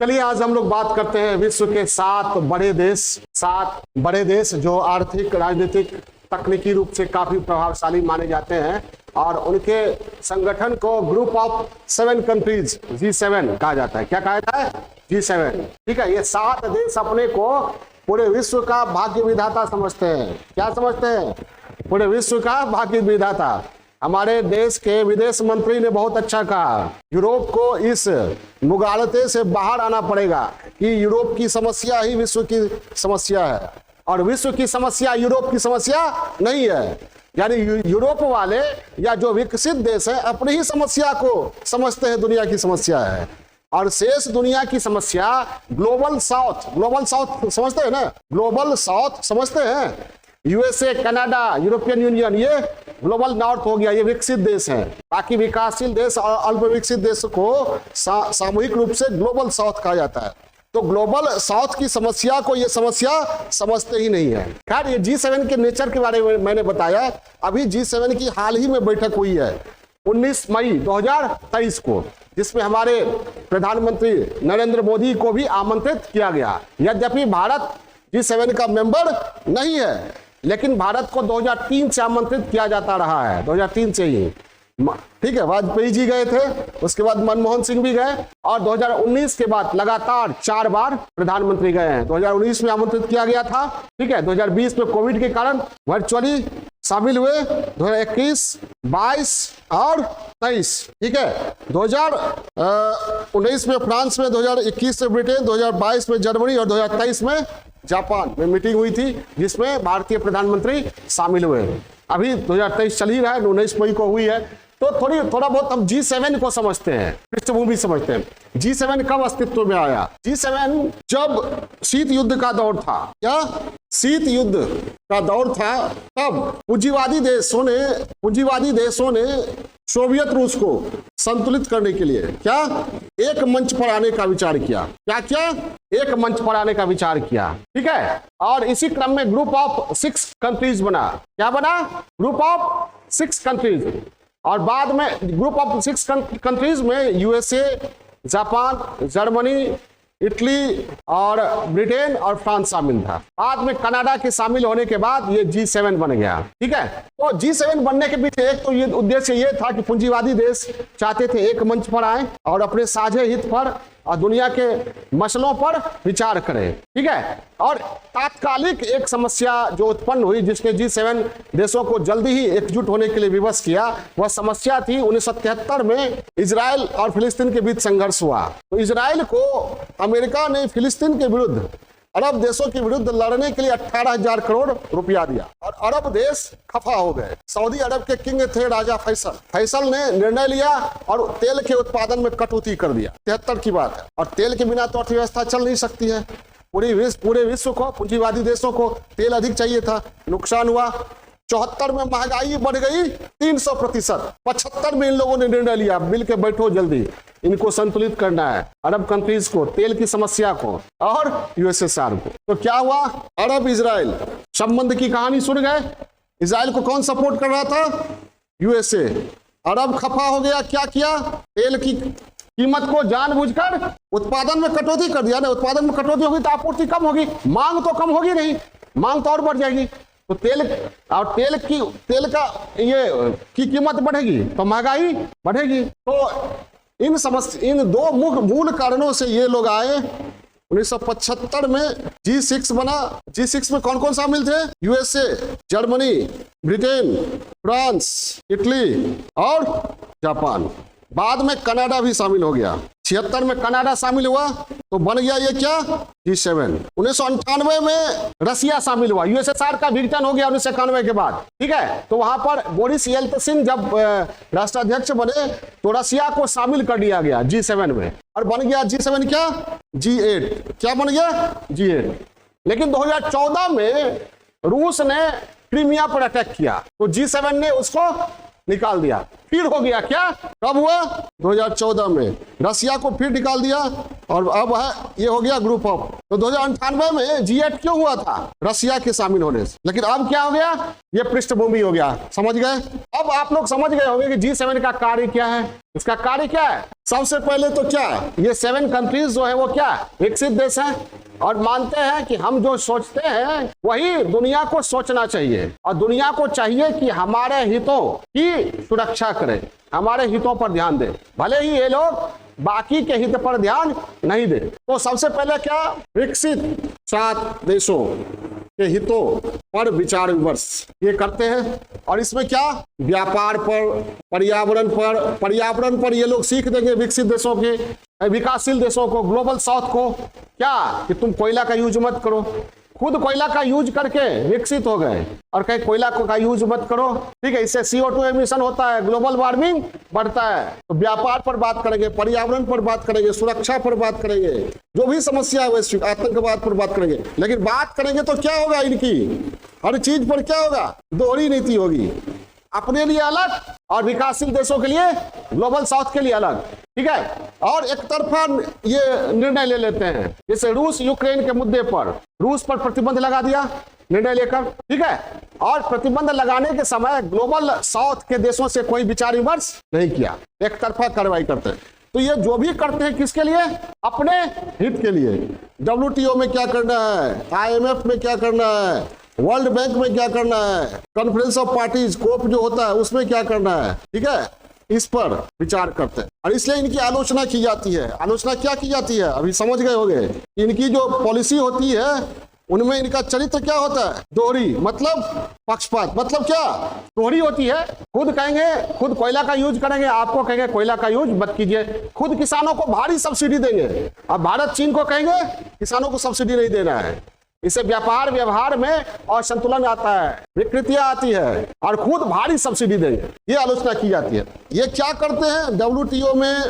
चलिए आज हम लोग बात करते हैं विश्व के 7 बड़े देश जो आर्थिक, राजनीतिक, तकनीकी रूप से काफी प्रभावशाली माने जाते हैं और उनके संगठन को ग्रुप ऑफ 7 कंट्रीज G7 कहा जाता है। क्या कहा जाता है? G7। ठीक है, ये 7 देश अपने को पूरे विश्व का भाग्य विधाता समझते हैं। क्या समझते हैं? पूरे विश्व का भाग्य विधाता। हमारे देश के विदेश मंत्री ने बहुत अच्छा कहा, यूरोप को इस मुगालते से बाहर आना पड़ेगा कि यूरोप की समस्या ही विश्व की समस्या है और विश्व की समस्या यूरोप की समस्या नहीं है। यानी यूरोप वाले या जो विकसित देश है अपनी ही समस्या को समझते हैं दुनिया की समस्या है और शेष दुनिया की समस्या ग्लोबल साउथ समझते हैं ना, ग्लोबल साउथ समझते हैं। यूएसए, कनाडा, यूरोपियन यूनियन, ये ग्लोबल नॉर्थ हो गया, ये विकसित देश हैं। बाकी विकासशील देश और अल्प विकसित देश को सामूहिक रूप से ग्लोबल साउथ कहा जाता है। तो ग्लोबल साउथ की समस्या को ये समस्या समझते ही नहीं है। खैर, ये G7 के नेचर के बारे में मैंने बताया। अभी G7 की हाल ही में बैठक हुई है 19 मई 2023 को, जिसमें हमारे प्रधानमंत्री नरेंद्र मोदी को भी आमंत्रित किया गया। यद्यपि भारत G7 का मेंबर नहीं है, लेकिन भारत को 2003 से आमंत्रित किया जाता रहा है, 2003 से ही। ठीक है, वाजपेयी जी गए थे, उसके बाद मनमोहन सिंह भी गए और 2019 के बाद लगातार 4 बार प्रधानमंत्री गए हैं। 2019 में आमंत्रित किया गया था। ठीक है, 2020 में कोविड के कारण वर्चुअली शामिल हुए, 2021, 22 और 23। ठीक है, 2019 में फ्रांस में, 2021 में ब्रिटेन, 2022 में जर्मनी और 2023 में जापान में मीटिंग हुई थी, जिसमें भारतीय प्रधानमंत्री शामिल हुए। अभी 2023 चल ही रहा है, 19 मई को हुई है। तो थोड़ा बहुत हम G7 को समझते हैं, पृष्ठभूमि समझते हैं। G7 कब अस्तित्व में आया? G7 जब शीत युद्ध का दौर था। क्या शीत युद्ध का दौर था, तब पूंजीवादी देशों ने सोवियत रूस को संतुलित करने के लिए क्या एक मंच पर आने का विचार किया। एक मंच पर आने का विचार किया। ठीक है, और इसी क्रम में ग्रुप ऑफ 6 कंट्रीज बना। क्या बना? Group of 6 countries. और बाद में ग्रुप ऑफ 6 कंट्रीज में यूएसए, जापान, जर्मनी, इटली और ब्रिटेन और फ्रांस शामिल था। बाद में कनाडा के शामिल होने के बाद ये G7 बन गया। ठीक है, तो G7 बनने के पीछे एक तो ये उद्देश्य ये था कि पूंजीवादी देश चाहते थे एक मंच पर आए और अपने साझे हित पर और दुनिया के मसलों पर विचार करें। ठीक है, और तात्कालिक एक समस्या जो उत्पन्न हुई, जिसने G7 देशों को जल्दी ही एकजुट होने के लिए विवश किया, वह समस्या थी 1973 में इजराइल और फिलिस्तीन के बीच संघर्ष हुआ। तो इजराइल को अमेरिका ने फिलिस्तीन के विरुद्ध, अरब देशों के विरुद्ध लड़ने के लिए 18,000 करोड़ रुपया दिया और अरब देश खफा हो गए। सऊदी अरब के किंग थे राजा फैसल ने निर्णय लिया और तेल के उत्पादन में कटौती कर दिया। 73 की बात है, और तेल के बिना तो अर्थव्यवस्था चल नहीं सकती है। पूरे विश्व को, पूंजीवादी देशों को तेल अधिक चाहिए था। नुकसान हुआ। 74 में महंगाई बढ़ गई 300%। 75 में इन लोगों ने निर्णय लिया, मिल के बैठो, जल्दी इनको संतुलित करना है, अरब कंट्रीज को, तेल की समस्या को और यूएसएसआर को। तो क्या हुआ? अरब इजराइल संबंध की कहानी सुन गए। इजराइल को कौन सपोर्ट कर रहा था? यूएसए। अरब खफा हो गया। क्या किया? तेल की कीमत को जानबूझकर उत्पादन में कटौती कर दिया ना। उत्पादन में कटौती होगी तो आपूर्ति कम होगी, मांग तो कम होगी नहीं, मांग तो और बढ़ जाएगी। तो तेल की कीमत बढ़ेगी तो महंगाई बढ़ेगी। तो इन 2 मूल कारणों से ये लोग आए। 1975 में G6 बना। G6 में कौन कौन शामिल थे? USA, Germany, Britain, France, Italy और जापान। बाद में कनाडा भी शामिल हो गया। 76 में कनाडा शामिल हुआ तो बन गया ये क्या? G7। 1998 में रसिया शामिल हुआ। यूएसएसआर का विघटन हो गया 1991 के बाद। ठीक है, तो वहां पर बोरिस येल्त्सिन जब राष्ट्राध्यक्ष बने तो रसिया को शामिल कर दिया गया G7 में और बन गया G7 क्या? G8। क्या बन गया? G8। लेकिन 2014 में रूस ने क्रीमिया पर अटैक किया तो G7 ने उसको निकाल दिया। फिर हो गया क्या, कब हुआ, 2014 में रसिया को फिर निकाल दिया, और अब है ये हो गया ग्रुप ऑफ। तो 2098 में G8 क्यों हुआ था, रसिया के शामिल होने से, लेकिन अब क्या हो गया, ये पृष्ठभूमि हो गया। समझ गए? अब आप लोग समझ गए होंगे कि G7 का कार्य क्या है। इसका कार्य क्या है, सबसे पहले तो क्या, ये 7 कंट्रीज जो है वो क्या, विकसित देश हैं, और मानते हैं कि हम जो सोचते हैं वही दुनिया को सोचना चाहिए, और दुनिया को चाहिए कि हमारे हितों की सुरक्षा करें, हमारे हितों पर ध्यान दें, भले ही ये लोग बाकी के हित पर ध्यान नहीं दे। तो सबसे पहले क्या, विकसित 7 देशों के हितों पर विचार विमर्श ये करते हैं, और इसमें क्या, व्यापार पर, पर्यावरण पर ये लोग सीख देंगे विकसित देशों के, विकासशील देशों को, ग्लोबल साउथ को, क्या कि तुम कोयला का यूज मत करो। खुद कोयला का यूज करके विकसित हो गए, और कहीं कोयला का यूज मत करो, ठीक है, इससे CO2 एमिशन होता है, ग्लोबल वार्मिंग बढ़ता है। तो व्यापार पर बात करेंगे, पर्यावरण पर बात करेंगे, सुरक्षा पर बात करेंगे, जो भी समस्या है वैश्विक, आतंकवाद पर बात करेंगे। लेकिन बात करेंगे तो क्या होगा, इनकी हर चीज पर क्या होगा, दोहरी नीति होगी, अपने लिए अलग और विकासशील देशों के लिए, ग्लोबल साउथ के लिए अलग, ठीक है। और एक तरफा ये निर्णय ले लेते हैं, जैसे रूस यूक्रेन के मुद्दे पर रूस पर प्रतिबंध लगा दिया निर्णय लेकर, ठीक है, और प्रतिबंध लगाने के समय ग्लोबल साउथ के देशों से कोई विचार विमर्श नहीं किया, एक तरफा कार्रवाई करते हैं। तो ये जो भी करते हैं किसके लिए, अपने हित के लिए। WTO में क्या करना है, IMF में क्या करना है, वर्ल्ड बैंक में क्या करना है, कॉन्फ्रेंस ऑफ पार्टीज कोप जो होता है उसमें क्या करना है, ठीक है, इस पर विचार करते हैं, और इसलिए इनकी आलोचना की जाती है। आलोचना क्या की जाती है, अभी समझ गए होंगे। इनकी जो पॉलिसी होती है उनमें इनका चरित्र क्या होता है, दोहरी, मतलब पक्षपात, मतलब क्या, दोहरी होती है। खुद कहेंगे, खुद कोयला का यूज करेंगे, आपको कहेंगे कोयला का यूज मत कीजिए। खुद किसानों को भारी सब्सिडी देंगे, अब भारत चीन को कहेंगे किसानों को सब्सिडी नहीं देना है। इससे व्यापार व्यवहार में असंतुलन आता है, विकृतियां आती है, और खुद भारी सब्सिडी देंगे, ये आलोचना की जाती है। ये क्या करते हैं, WTO में,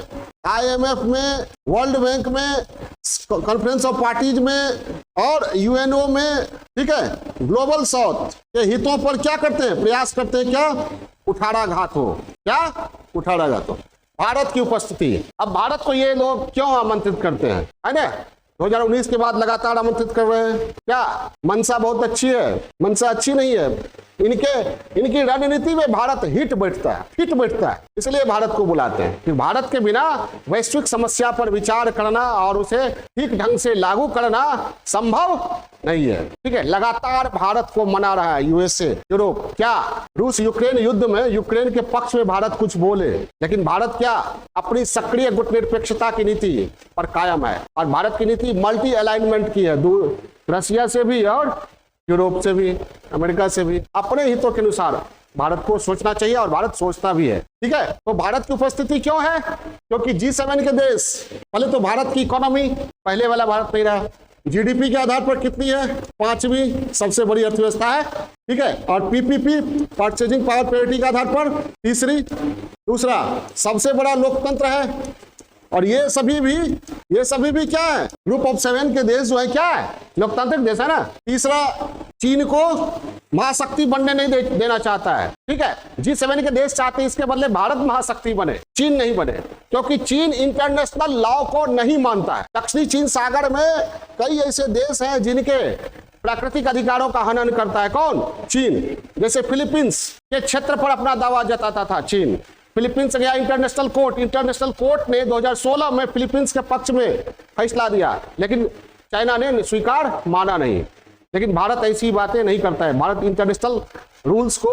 IMF में, वर्ल्ड बैंक में, कॉन्फ्रेंस ऑफ पार्टीज में और UNO में, ठीक है, ग्लोबल साउथ के हितों पर क्या करते हैं, प्रयास करते हैं, क्या, कुठाराघात हो, क्या कुठाराघात हो, भारत की उपस्थिति। अब भारत को ये लोग क्यों आमंत्रित करते हैं, है ना, 2019 के बाद लगातार आमंत्रित कर रहे हैं। क्या मंशा बहुत अच्छी है, मंशा अच्छी नहीं है, इनकी रणनीति में भारत हिट बैठता है, इसलिए भारत को बुलाते हैं कि भारत के बिना वैश्विक समस्या पर विचार करना और उसे ठीक ढंग से लागू करना संभव नहीं है, ठीक है। लगातार भारत को मना रहा है USA, यूरोप, क्या, रूस यूक्रेन युद्ध में यूक्रेन के पक्ष में भारत कुछ बोले, लेकिन भारत क्या, अपनी सक्रिय गुटनिरपेक्षता की नीति पर कायम है, और भारत की नीति मल्टी अलाइनमेंट की है, रसिया से भी और यूरोप से भी, अमेरिका से भी, अपने हितों के अनुसार भारत को सोचना चाहिए, और भारत सोचता भी है, ठीक है। तो भारत की उपस्थिति क्यों है, क्योंकि G7 के देश, पहले तो भारत की इकोनॉमी पहले वाला भारत नहीं रहा, GDP के आधार पर कितनी है, 5वीं सबसे बड़ी अर्थव्यवस्था है, ठीक है, और PPP परचेजिंग पावर पैरिटी के आधार पर तीसरी, दूसरा सबसे बड़ा लोकतंत्र है, और ये सभी भी क्या है, ग्रुप ऑफ 7 के देश जो है क्या है, लोकतांत्रिक देश है ना। तीसरा, चीन को महाशक्ति बनने नहीं देना चाहता है, ठीक है, G7 के देश चाहते हैं इसके बदले भारत महाशक्ति बने, चीन नहीं बने, क्योंकि चीन इंटरनेशनल लॉ को नहीं मानता है। दक्षिणी चीन सागर में कई ऐसे देश हैं जिनके प्राकृतिक अधिकारों का हनन करता है, कौन, चीन। जैसे फिलीपींस के क्षेत्र पर अपना दावा जताता था चीन, फिलीपींस गया इंटरनेशनल कोर्ट ने 2016 में फिलीपींस के पक्ष में फैसला दिया, लेकिन चाइना ने स्वीकार माना नहीं। लेकिन भारत ऐसी बातें नहीं करता है, भारत इंटरनेशनल रूल्स को,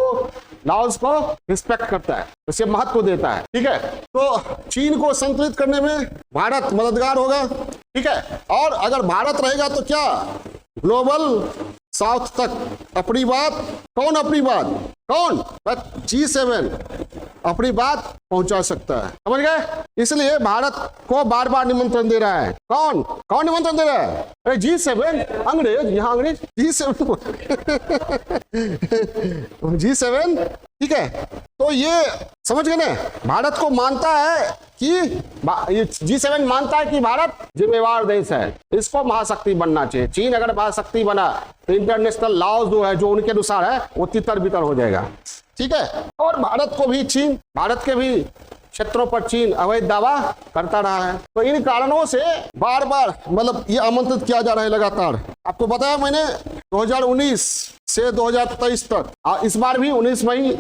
लॉज को रिस्पेक्ट करता है, उसे महत्व देता है, ठीक है। तो चीन को संतुलित करने में भारत मददगार होगा, ठीक है, और अगर भारत रहेगा तो क्या, ग्लोबल साउथ तक अपनी बात, कौन, G7 अपनी बात पहुंचा सकता है, समझ गए। इसलिए भारत को बार बार निमंत्रण दे रहा है, कौन निमंत्रण दे रहा है, अरे G7, अंग्रेज, यहाँ अंग्रेज, G7, ठीक है। तो ये समझ गए ना, भारत को मानता है कि G7 मानता है कि भारत जिम्मेवार देश है, इसको महाशक्ति बनना चाहिए। चीन अगर महाशक्ति बना तो इंटरनेशनल लॉज जो है, जो उनके अनुसार है, वो तितर बितर हो जाएगा, ठीक है। और भारत को भी चीन, भारत के भी क्षेत्रों पर चीन अवैध दावा करता रहा है। तो इन कारणों से बार बार मतलब ये आमंत्रित किया जा रहा है लगातार। आपको बताया मैंने 2019 से 2023 तक, इस बार भी 19 मई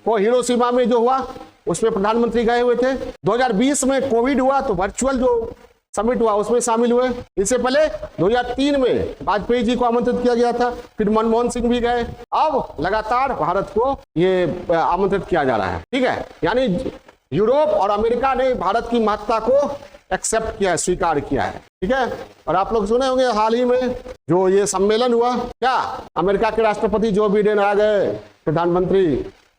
को हिरोशिमा में जो हुआ उसमें प्रधानमंत्री गए हुए थे। 2020 में कोविड हुआ तो वर्चुअल जो समिट हुआ उसमें शामिल हुए। इससे पहले 2003 में वाजपेयी जी को आमंत्रित किया गया था, फिर मनमोहन सिंह भी गए। अब लगातार भारत को ये आमंत्रित किया जा रहा है, ठीक है। यानी यूरोप और अमेरिका ने भारत की महत्ता को एक्सेप्ट किया है, स्वीकार किया है, ठीक है। और आप लोग सुने होंगे हाल ही में जो ये सम्मेलन हुआ, क्या अमेरिका के राष्ट्रपति जो बिडेन आ गए प्रधानमंत्री,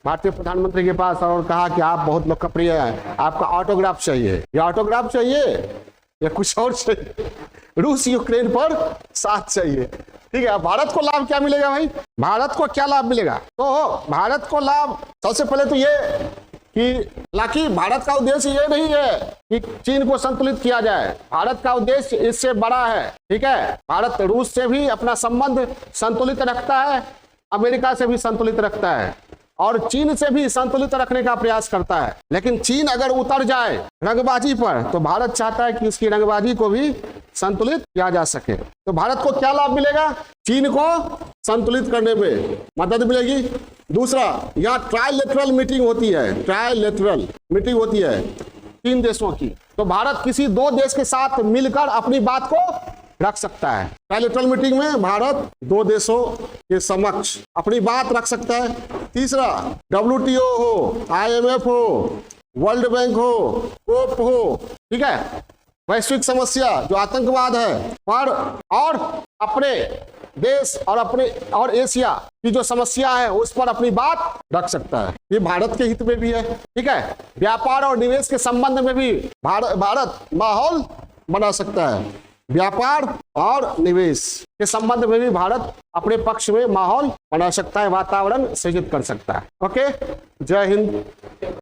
भारतीय प्रधानमंत्री के पास और कहा कि आप बहुत लोकप्रिय हैं, आपका ऑटोग्राफ चाहिए। ये ऑटोग्राफ चाहिए या कुछ और चाहिए? रूस यूक्रेन पर साथ चाहिए, ठीक है। भारत को लाभ क्या मिलेगा भाई? भारत को क्या लाभ मिलेगा? तो भारत को लाभ सबसे पहले तो ये कि हालांकि भारत का उद्देश्य ये नहीं है कि चीन को संतुलित किया जाए, भारत का उद्देश्य इससे बड़ा है, ठीक है। भारत रूस से भी अपना संबंध संतुलित रखता है, अमेरिका से भी संतुलित रखता है और चीन से भी संतुलित रखने का प्रयास करता है। लेकिन चीन अगर उतर जाए रंगबाजी पर तो भारत चाहता है कि उसकी रंगबाजी को भी संतुलित किया जा सके। तो भारत को क्या लाभ मिलेगा? चीन को संतुलित करने में मदद मिलेगी। दूसरा, यहाँ ट्राइलेटरल मीटिंग होती है, ट्राइलेटरल मीटिंग होती है 3 देशों की, तो भारत किसी 2 देश के साथ मिलकर अपनी बात को रख सकता है। ट्राइलेटरल मीटिंग में भारत 2 देशों के समक्ष अपनी बात रख सकता है। तीसरा, WTO हो, IMF हो, वर्ल्ड बैंक हो, कोप हो, ठीक है, वैश्विक समस्या जो आतंकवाद है पर और अपने देश और एशिया की जो समस्या है उस पर अपनी बात रख सकता है। ये भारत के हित में भी है, ठीक है। व्यापार और निवेश के संबंध में भी भारत माहौल बना सकता है। व्यापार और निवेश के संबंध में भी भारत अपने पक्ष में माहौल बना सकता है, वातावरण सृजित कर सकता है। ओके, जय हिंद।